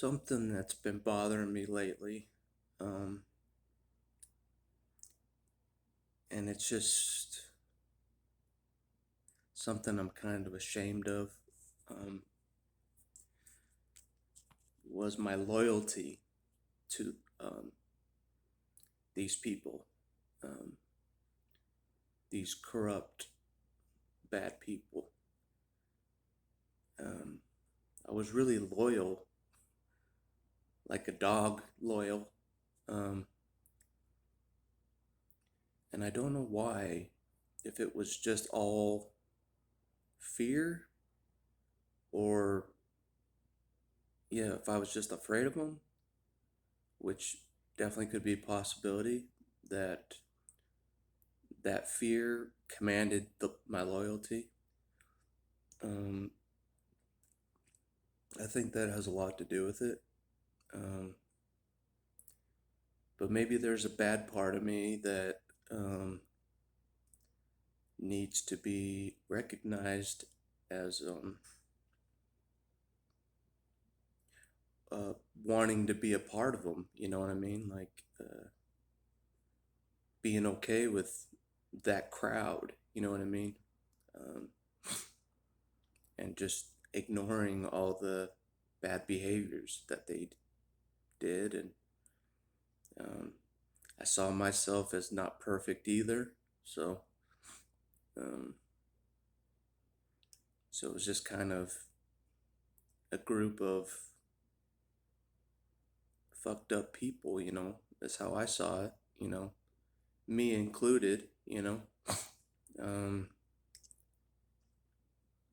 Something that's been bothering me lately, um, and it's just something I'm kind of ashamed of, um, was my loyalty to these people, um, these corrupt, bad people. Um, I was really loyal, like a dog loyal, um, and I don't know why, if it was just all fear or, yeah, if I was just afraid of them, which definitely could be a possibility that that fear commanded my loyalty. Um, I think that has a lot to do with it. Um, but maybe there's a bad part of me that needs to be recognized as wanting to be a part of them. You know what I mean? Like being okay with that crowd. You know what I mean? Um, and just ignoring all the bad behaviors that they did. And um, I saw myself as not perfect either. So, um, so it was just kind of a group of fucked up people, That's how I saw it, me included, Um,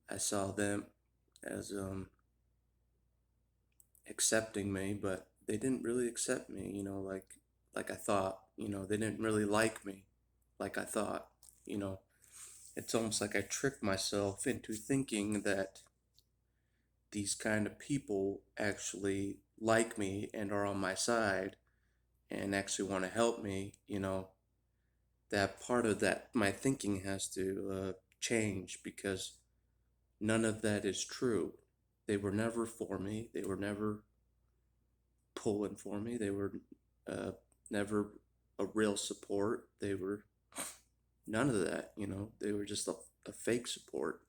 I saw them as accepting me, but they didn't really accept me, like I thought, they didn't really like me like I thought, you know. It's almost like I tricked myself into thinking that these kind of people actually like me and are on my side and actually want to help me, that part of that my thinking has to change because none of that is true. They were never for me. They were never pulling for me. They were uh, never a real support. They were none of that, They were just a fake support,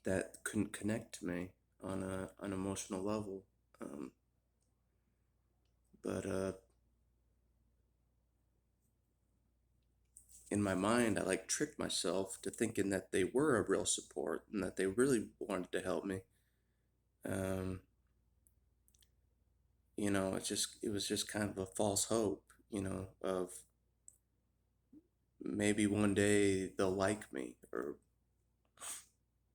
that couldn't connect to me on an emotional level. Um, but in my mind, I like tricked myself to thinking that they were a real support and that they really wanted to help me. Um, it was just kind of a false hope, of maybe one day they'll like me or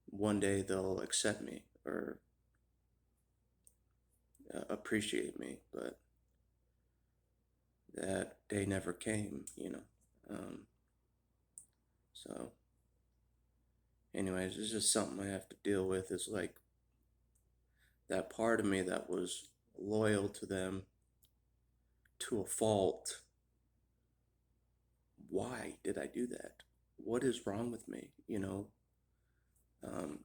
one day they'll accept me or appreciate me, but that day never came, So, anyways, it's just something I have to deal with. Is like that part of me that was loyal to them to a fault. Why did I do that? What is wrong with me? Um,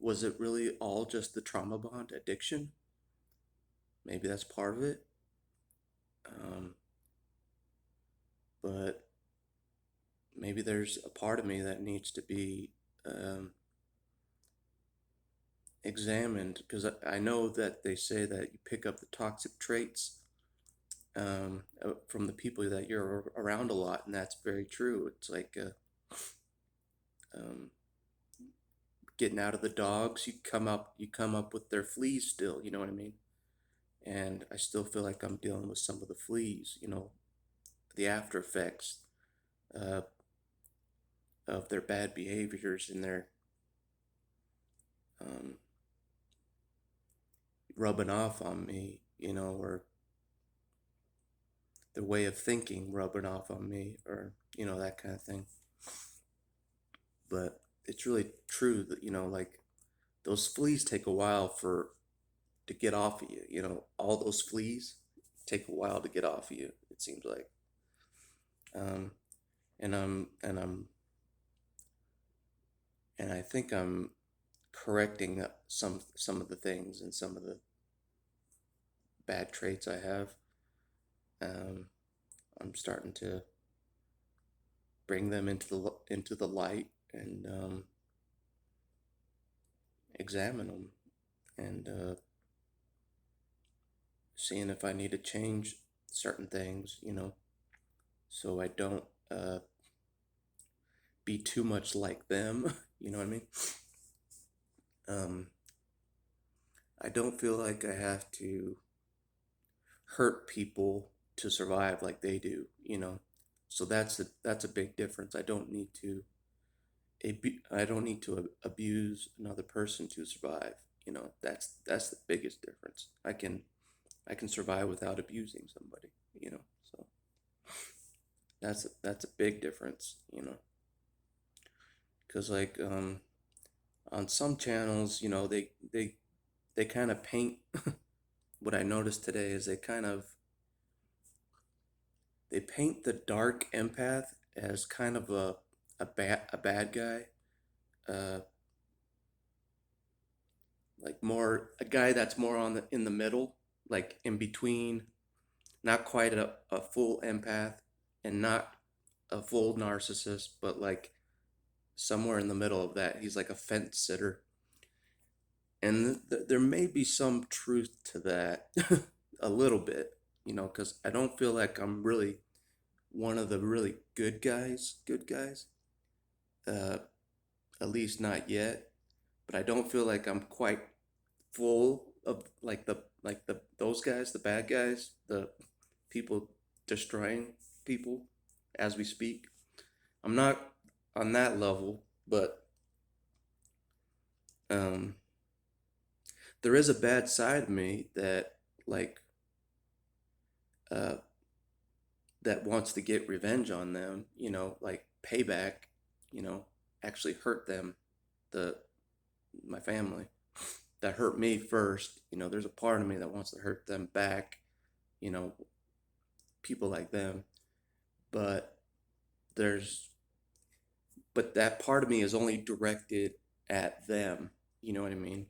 was it really all just the trauma bond addiction? Maybe that's part of it. Um, but maybe there's a part of me that needs to be um, examined because I know that they say that you pick up the toxic traits from the people that you're around a lot, and that's very true. It's like um, getting out of the dogs. You come up with their fleas still. You know what I mean? And I still feel like I'm dealing with some of the fleas. The after effects uh, of their bad behaviors and their um, rubbing off on me. Or their way of thinking rubbing off on me, or that kind of thing. But it's really true that like those fleas take a while for to get off of you. All those fleas take a while to get off of you. It seems like, um, and I'm and I think I'm correcting some of the things and some of the bad traits I have. Um, I'm starting to bring them into the light and examine them and seeing if I need to change certain things, so I don't be too much like them. You know what I mean? Um, I don't feel like I have to hurt people to survive like they do. So that's a big difference. I don't need to abuse another person to survive. That's the biggest difference. I can survive without abusing somebody. So that's a big difference. Because like on some channels, they kind of paint what I noticed today is they paint the dark empath as kind of a bad guy, uh, like more a guy that's more in the middle, like in between, not quite a full empath and not a full narcissist, but like somewhere in the middle of that. He's like a fence sitter, and there may be some truth to that, a little bit, because I don't feel like I'm really one of the really good guys. Good guys. Uh, at least not yet. But I don't feel like I'm quite full of like the those guys, the bad guys, the people destroying people as we speak. I'm not on that level, but um, there is a bad side of me that like uh, that wants to get revenge on them. Like payback. You know, actually hurt them, the my family that hurt me first. There's a part of me that wants to hurt them back. You know, people like them, but there's but that part of me is only directed at them. You know what I mean?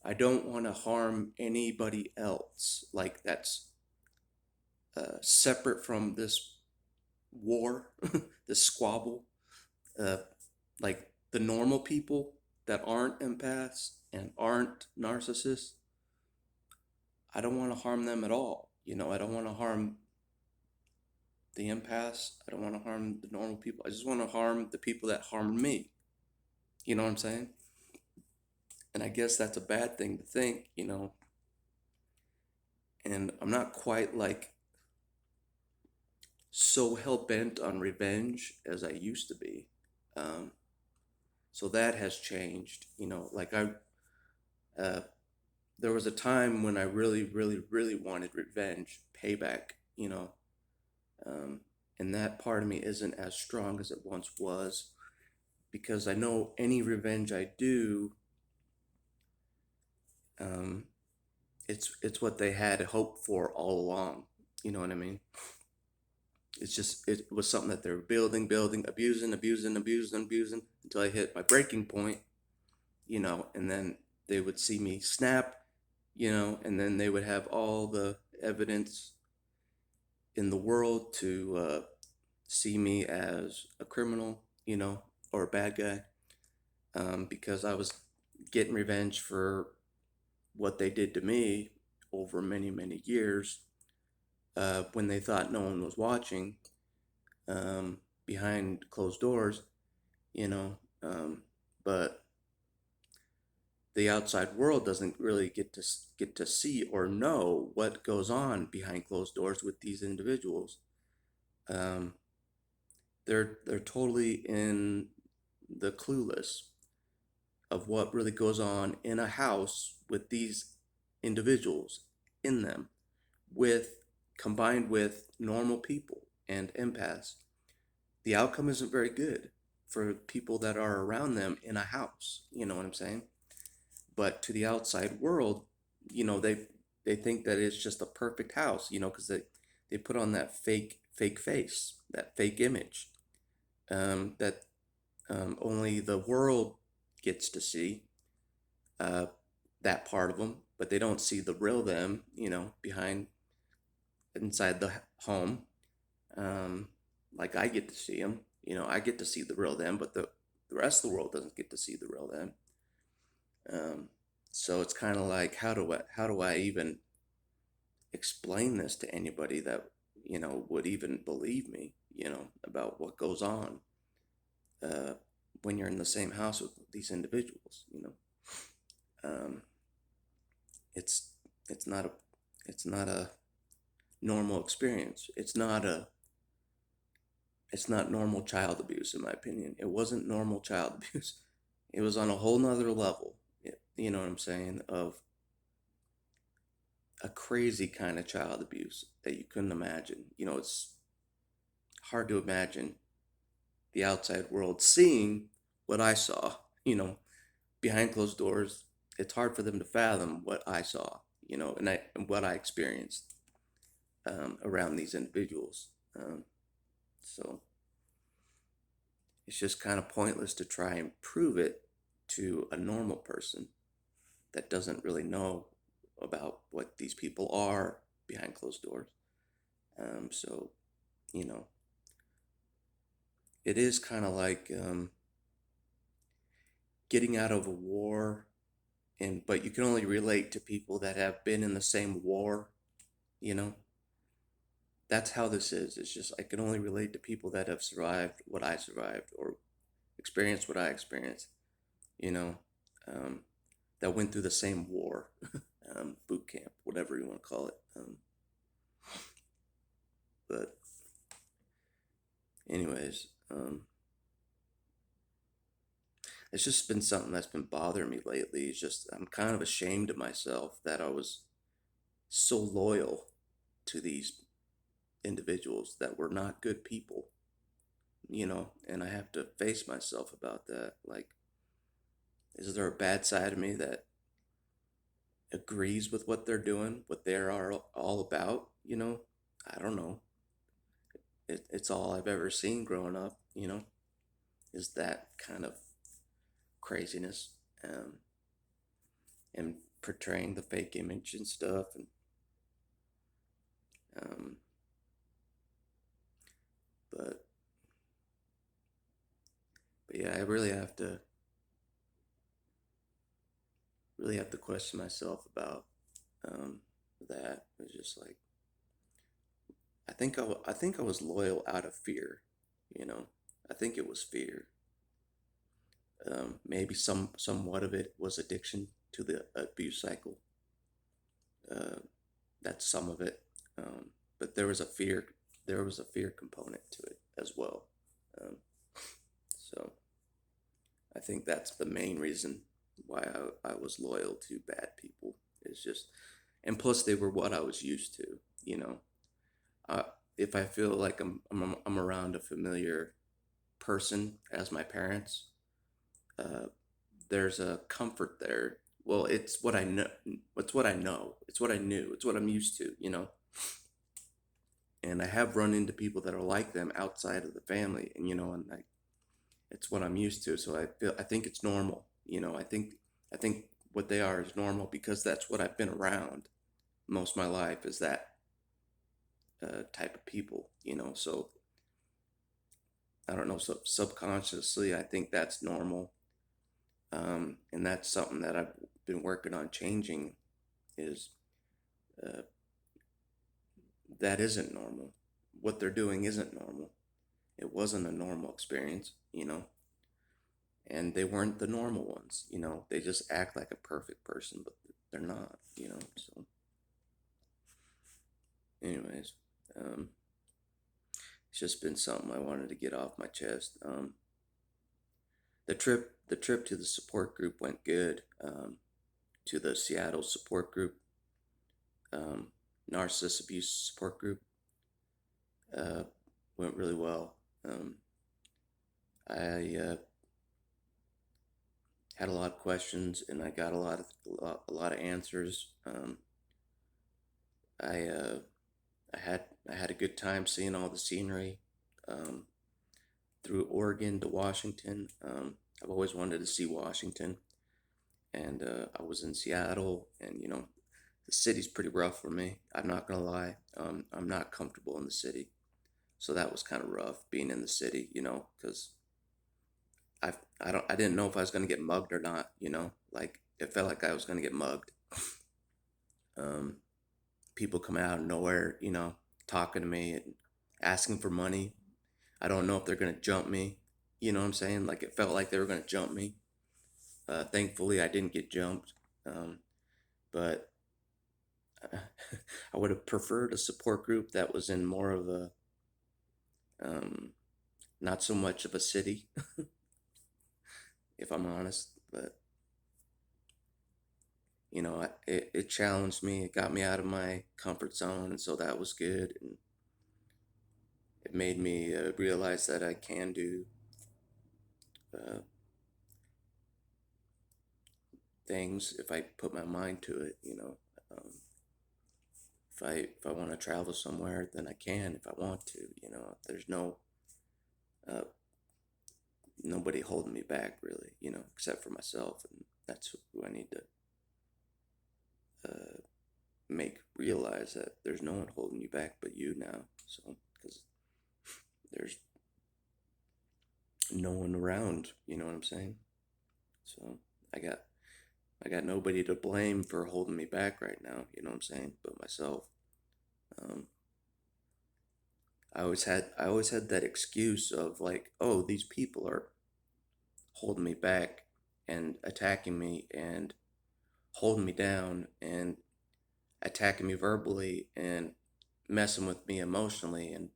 I don't want to harm anybody else. Like that's separate from this war, this squabble. Uh, like the normal people that aren't empaths and aren't narcissists, I don't want to harm them at all. I don't want to harm the empaths. I don't want to harm the normal people. I just want to harm the people that harmed me. You know what I'm saying? And I guess that's a bad thing to think. And I'm not quite like so hell bent on revenge as I used to be. Um, so that has changed. Like uh, there was a time when I really, really, really wanted revenge, payback. Um, and that part of me isn't as strong as it once was because I know any revenge I do, um, it's what they had hoped for all along. You know what I mean? It was something that they were building, abusing until I hit my breaking point. And then they would see me snap, and then they would have all the evidence in the world to see me as a criminal, or a bad guy, because I was getting revenge for what they did to me over many, many years, when they thought no one was watching, behind closed doors, you know. But the outside world doesn't really get to see or know what goes on behind closed doors with these individuals. Um, they're totally in the clueless of what really goes on in a house with these individuals in them, with combined with normal people and empaths. The outcome isn't very good for people that are around them in a house. You know what I'm saying? But to the outside world, they think that it's just a perfect house, because they put on that fake face, that fake image, that only the world gets to see. uh, that part of them, but they don't see the real them, behind inside the home. Um, like I get to see them, I get to see the real them, but the rest of the world doesn't get to see the real them. Um, so it's kind of like, how do I even explain this to anybody that would even believe me, about what goes on uh, when you're in the same house with these individuals. Um, it's it's not a it's not a normal experience. It's not normal child abuse, in my opinion. It wasn't normal child abuse. It was on a whole nother level. You know what I'm saying? Of a crazy kind of child abuse that you couldn't imagine. It's hard to imagine the outside world seeing what I saw. Behind closed doors, it's hard for them to fathom what I saw. And what I experienced around these individuals. So it's just kind of pointless to try and prove it to a normal person that doesn't really know about what these people are behind closed doors. So, you know, it is kind of like getting out of a war, but you can only relate to people that have been in the same war. You know, that's how this is. It's just I can only relate to people that have survived what I survived or experienced what I experienced. You know, um, that went through the same war, boot camp, whatever you want to call it. But anyways, it's just been something that's been bothering me lately. It's just I'm kind of ashamed of myself that I was so loyal to these individuals that were not good people, and I have to face myself about that. Like, is there a bad side of me that agrees with what they're doing, what they are all about? I don't know. It's all I've ever seen growing up, is that kind of craziness, and portraying the fake image and stuff. And um, but but yeah, I really have to question myself about um, that. It's just like I think I was loyal out of fear, you know. I think it was fear. Maybe somewhat of it was addiction to the abuse cycle. Uh, that's some of it, but there was a fear component to it as well. Um, so I think that's the main reason why I was loyal to bad people. Is just, and plus they were what I was used to. You know, uh, if I feel like I'm around a familiar person as my parents, uh, there's a comfort there. Well, it's what I know. It's what I know. It's what I knew. It's what I'm used to. And I have run into people that are like them outside of the family, and like it's what I'm used to. So I think it's normal. I think what they are is normal because that's what I've been around most of my life is that type of people. So I don't know. So subconsciously, I think that's normal, and that's something that I've been working on changing. Is uh, that isn't normal? What they're doing isn't normal. It wasn't a normal experience, and they weren't the normal ones. They just act like a perfect person, but they're not. So, anyways, um, it's just been something I wanted to get off my chest. The trip to the support group went good. To the Seattle support group, um, narcissist abuse support group, uh, went really well. I had a lot of questions and I got a lot of answers. I uh, I had a good time seeing all the scenery, um, through Oregon to Washington. I've always wanted to see Washington, and I was in Seattle, and the city's pretty rough for me. I'm not gonna lie. I'm not comfortable in the city, so that was kind of rough being in the city, because I didn't know if I was gonna get mugged or not, like it felt like I was gonna get mugged. Um, People coming out of nowhere, talking to me and asking for money. I don't know if they're gonna jump me. You know what I'm saying? Like it felt like they were gonna jump me. Thankfully, I didn't get jumped. Um, but I would have preferred a support group that was in more of a, um, not so much of a city, if I'm honest. But it challenged me. It got me out of my comfort zone, and so that was good. And it made me realize that I can do uh, things if I put my mind to it. If I want to travel somewhere, then I can. If I want to, there's uh, nobody holding me back really, except for myself, and that's who I need to uh, make realize that there's no one holding you back but you now. So because there's no one around, you know what I'm saying? So I got I got nobody to blame for holding me back right now, you know what I'm saying, but myself. Um, I always had that excuse of like, oh, these people are holding me back and attacking me and holding me down and attacking me verbally and messing with me emotionally and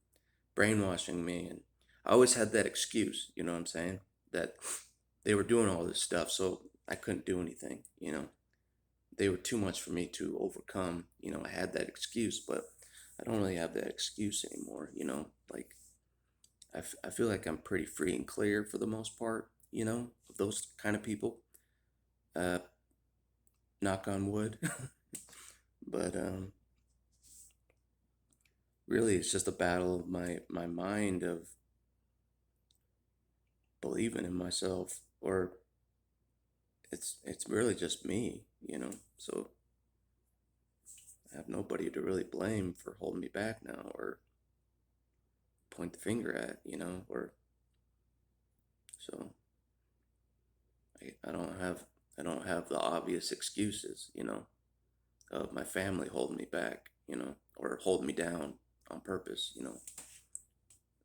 brainwashing me. And I always had that excuse, you know what I'm saying? That they were doing all this stuff, so I couldn't do anything, They were too much for me to overcome. I had that excuse, but I don't really have that excuse anymore, Like, I feel like I'm pretty free and clear for the most part, of those kind of people. Uh, Knock on wood. But really, it's just a battle of my mind of believing in myself, or it's really just me, So I have nobody to really blame for holding me back now, or point the finger at, or so I don't have the obvious excuses, of my family holding me back, or holding me down on purpose,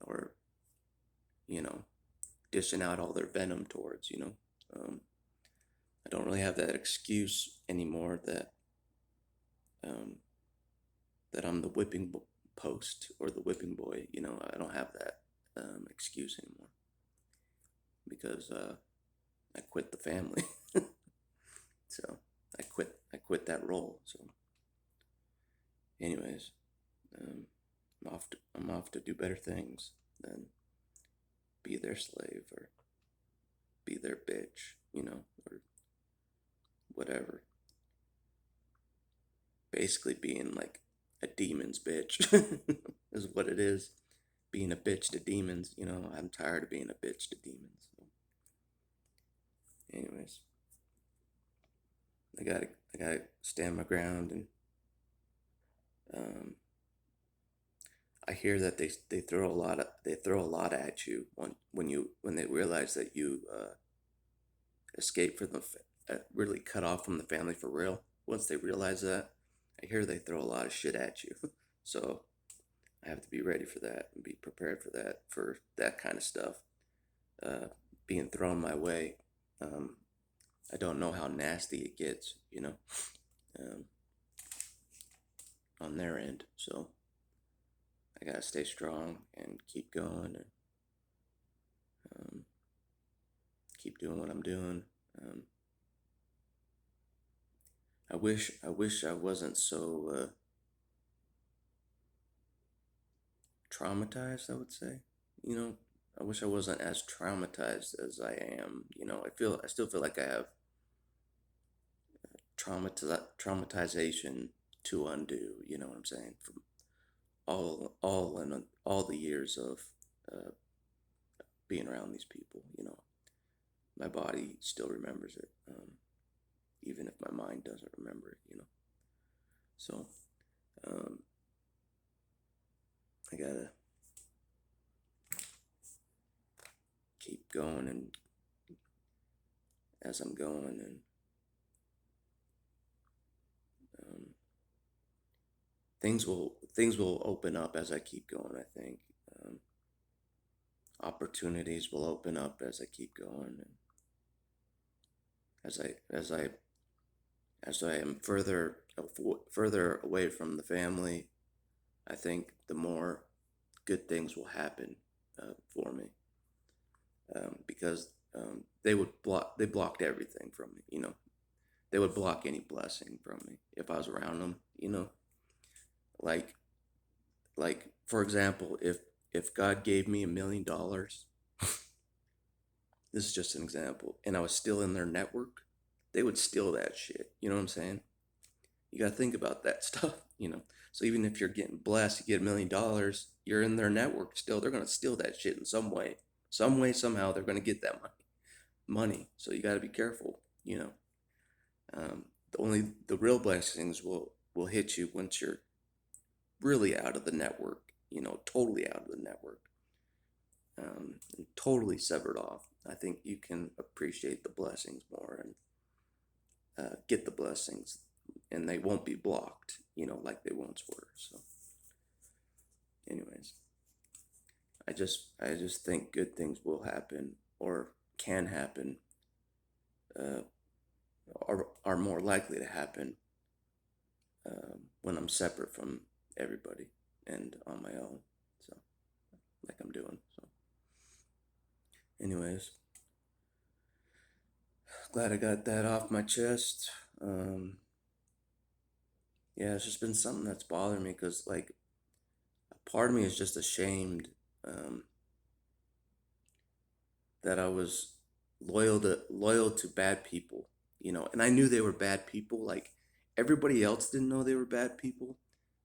or you know dishing out all their venom towards, Um, I don't really have that excuse anymore um, that I'm the post or the whipping boy. I don't have that excuse anymore because I quit the family. So I quit that role. So, anyways, um, I'm off to do better things than be their slave or be their bitch, or whatever. Basically, being like a demon's bitch is what it is. Being a bitch to demons. I'm tired of being a bitch to demons. So, anyways, I gotta stand my ground, and um, I hear that they throw a lot at you when they realize that you escape from really cut off from the family for real. Once they realize that, I hear they throw a lot of shit at you. So I have to be ready for that and be prepared for that kind of stuff uh, being thrown my way. Um, I don't know how nasty it gets, um, on their end. So I gotta stay strong and keep going, and um, keep doing what I'm doing. Um, I wish I wasn't so traumatized. I would say, I wish I wasn't as traumatized as I am. I still feel like I have traumatization to undo. You know what I'm saying? From all the years of uh, being around these people. My body still remembers it. even if my mind doesn't remember it, you know. So um, I gotta keep going, and as I'm going, and um, things will open up as I keep going. I think um, opportunities will open up as I keep going, and as I as I as I am further away from the family, I think the more good things will happen for me, because they blocked everything from me. You know, they would block any blessing from me if I was around them. You know, like for example, if God gave me $1 million, this is just an example, and I was still in their network, they would steal that shit. You know what I'm saying? You got to think about that stuff, you know. So even if you're getting blessed, you get $1 million, you're in their network still. They're gonna steal that shit in some way, somehow. They're gonna get that money. So you got to be careful, you know. The real blessings will hit you once you're really out of the network, you know, totally out of the network, and totally severed off. I think you can appreciate the blessings more, and get the blessings, and they won't be blocked, you know, like they once were. So, anyways, I just think good things will happen, or can happen, uh, are more likely to happen when I'm separate from everybody and on my own. So, like I'm doing. So, anyways, glad I got that off my chest. Um, yeah, it's just been something that's bothering me, because like a part of me is just ashamed um, that I was loyal to bad people, you know, and I knew they were bad people. Like everybody else didn't know they were bad people.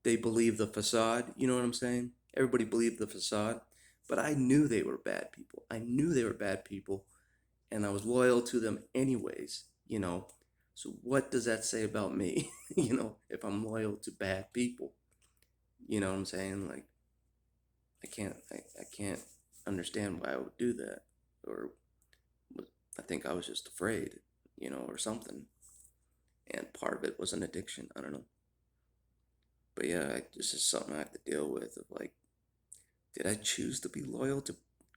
They believed the facade, you know what I'm saying? Everybody believed the facade, but I knew they were bad people. I knew they were bad people, and I was loyal to them anyways, you know. So what does that say about me, you know, if I'm loyal to bad people? You know what I'm saying? Like I can't understand why I would do that, or I think I was just afraid, you know, or something. And part of it was an addiction. I don't know. But yeah, this is something I have to deal with. Of like, did I choose to be loyal to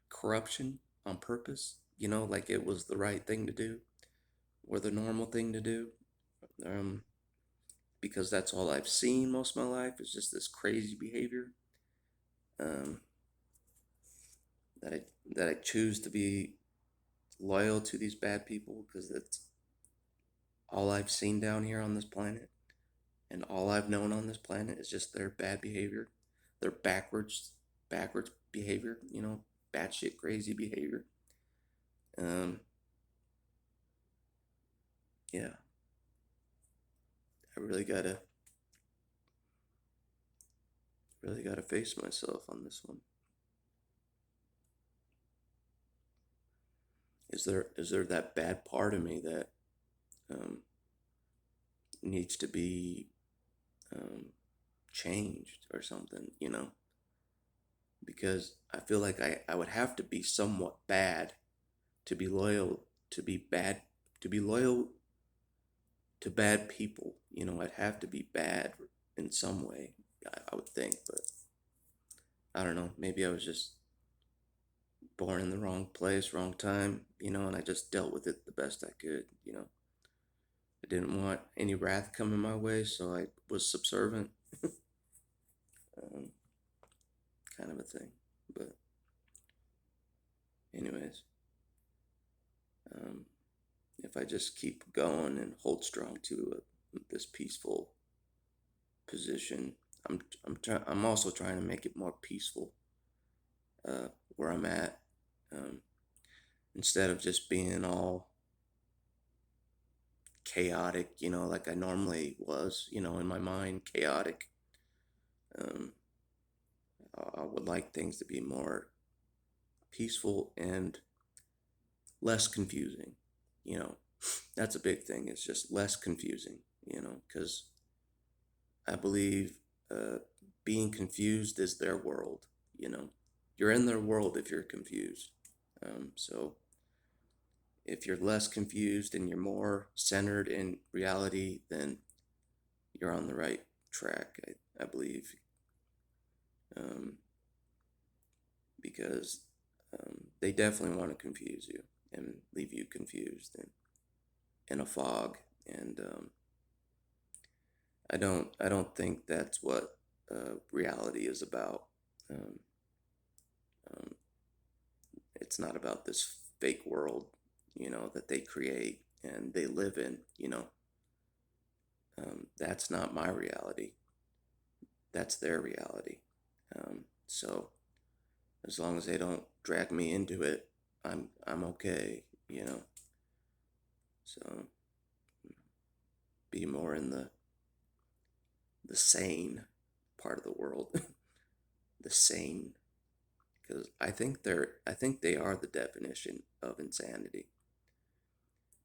corruption on purpose? You know, like it was the right thing to do, or the normal thing to do. Um, because that's all I've seen most of my life is just this crazy behavior. Um, that I that I choose to be loyal to these bad people because that's all I've seen down here on this planet. And all I've known on this planet is just their bad behavior, their backwards behavior, you know, batshit crazy behavior. Um, yeah, I really gotta face myself on this one. Is there that bad part of me that um, needs to be um, changed or something, you know? Because I feel like I would have to be somewhat bad to be loyal, to be bad, to be loyal to bad people. You know, I'd have to be bad in some way, I would think, but I don't know. Maybe I was just born in the wrong place, wrong time, you know, and I just dealt with it the best I could, you know. I didn't want any wrath coming my way, so I was subservient, um, kind of a thing. But, anyways, um, if I just keep going and hold strong to this peaceful position, I'm also trying to make it more peaceful where I'm at, um, instead of just being all chaotic, you know, like I normally was, you know, in my mind, chaotic. Um, I would like things to be more peaceful and less confusing, you know. That's a big thing. It's just less confusing, because I believe being confused is their world, you know. You're in their world if you're confused. So if you're less confused and you're more centered in reality, then you're on the right track, I believe. Um, because they definitely want to confuse you and leave you confused and in a fog. And I don't think that's what reality is about. Um, um, it's not about this fake world, that they create and they live in. That's not my reality. That's their reality. So as long as they don't drag me into it, I'm okay. So be more in the sane part of the world, the sane, because I think they are the definition of insanity.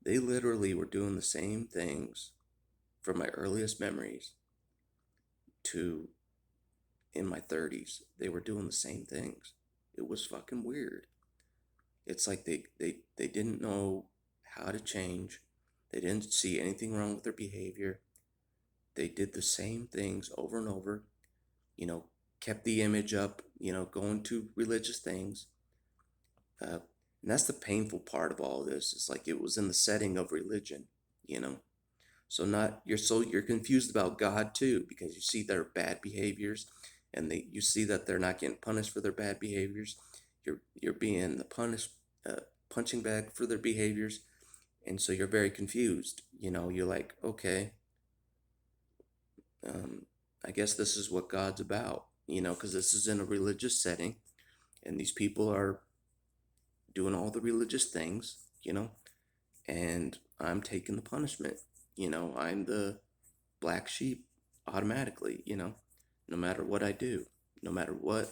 They literally were doing the same things from my earliest memories to in my 30s. They were doing the same things. It was fucking weird. It's like they didn't know how to change. They didn't see anything wrong with their behavior. They did the same things over and over, you know, kept the image up, going to religious things. And that's the painful part of all this. It's like it was in the setting of religion, you know. So you're confused about God too, because you see their bad behaviors and you see that they're not getting punished for their bad behaviors. You're being the punching bag for their behaviors, and so you're very confused. You're like, okay, um, I guess this is what God's about, because this is in a religious setting, and these people are doing all the religious things, and I'm taking the punishment. I'm the black sheep automatically, no matter what I do, no matter what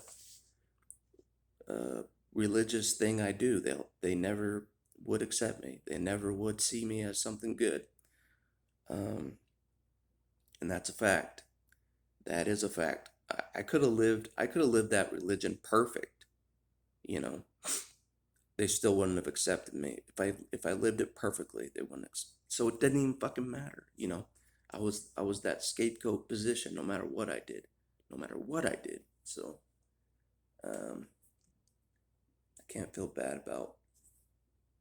uh, religious thing I do, they never would accept me. They never would see me as something good. Um, and that's a fact. That is a fact. I could have lived that religion perfect, you know. They still wouldn't have accepted me. If I lived it perfectly, they wouldn't. So it didn't even fucking matter. I was that scapegoat position no matter what I did, no matter what I did. So um, I can't feel bad about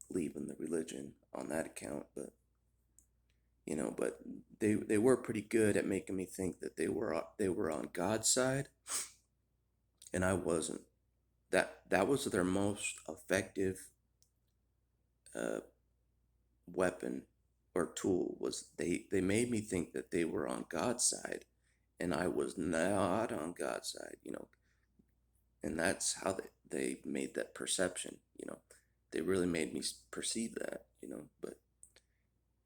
leaving the religion on that account, but they were pretty good at making me think that they were on God's side, and I wasn't. That was their most effective uh, weapon or tool. Was they made me think that they were on God's side, and I was not on God's side. And that's how they made that perception. They really made me perceive that. But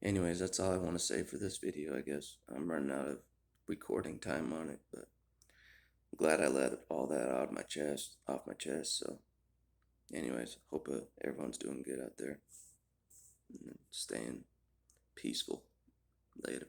anyways, that's all I want to say for this video. I guess I'm running out of recording time on it, but I'm glad I let all that off my chest. So anyways, hope everyone's doing good out there and staying peaceful. Later.